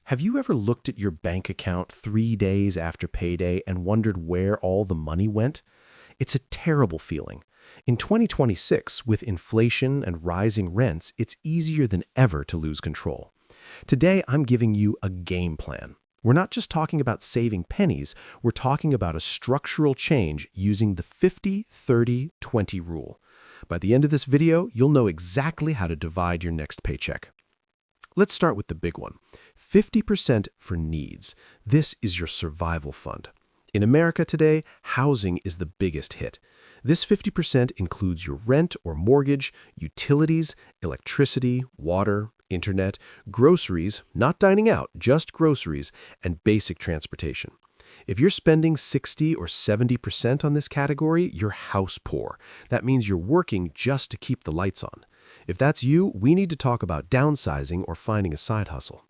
Have you ever looked at your bank account 3 days after payday and wondered where all the money went? It's a terrible feeling. In 2026, with inflation and rising rents, it's easier than ever to lose control. Today, I'm giving you a game plan. We're not just talking about saving pennies, we're talking about a structural change using the 50-30-20 rule. By the end of this video, you'll know exactly how to divide your next paycheck. Let's start with the big one. 50% for needs. This is your survival fund. In America today, housing is the biggest hit. This 50% includes your rent or mortgage, utilities, electricity, water, internet, groceries, not dining out, just groceries, and basic transportation. If you're spending 60 or 70% on this category, you're house poor. That means you're working just to keep the lights on. If that's you, we need to talk about downsizing or finding a side hustle.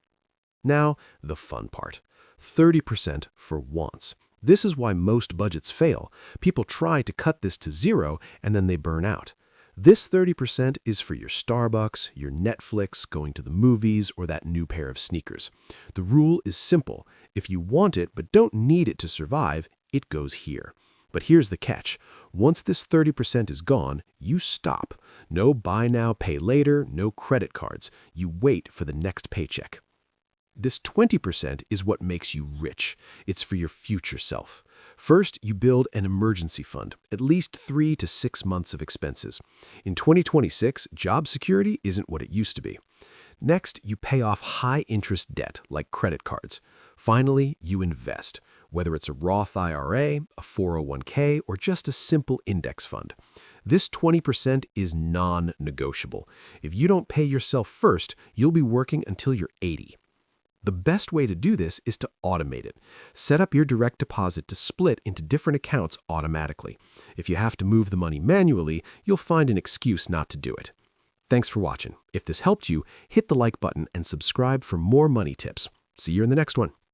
Now, the fun part. 30% for wants. This is why most budgets fail. People try to cut this to zero and then they burn out. This 30% is for your Starbucks, your Netflix, going to the movies, or that new pair of sneakers. The rule is simple. If you want it but don't need it to survive, it goes here. But here's the catch. Once this 30% is gone, you stop. No buy now, pay later, no credit cards. You wait for the next paycheck. This 20% is what makes you rich. It's for your future self. First, you build an emergency fund, at least 3 to 6 months of expenses. In 2026, job security isn't what it used to be. Next, you pay off high-interest debt, like credit cards. Finally, you invest, whether it's a Roth IRA, a 401k, or just a simple index fund. This 20% is non-negotiable. If you don't pay yourself first, you'll be working until you're 80. The best way to do this is to automate it. Set up your direct deposit to split into different accounts automatically. If you have to move the money manually, you'll find an excuse not to do it. Thanks for watching. If this helped you, hit the like button and subscribe for more money tips. See you in the next one.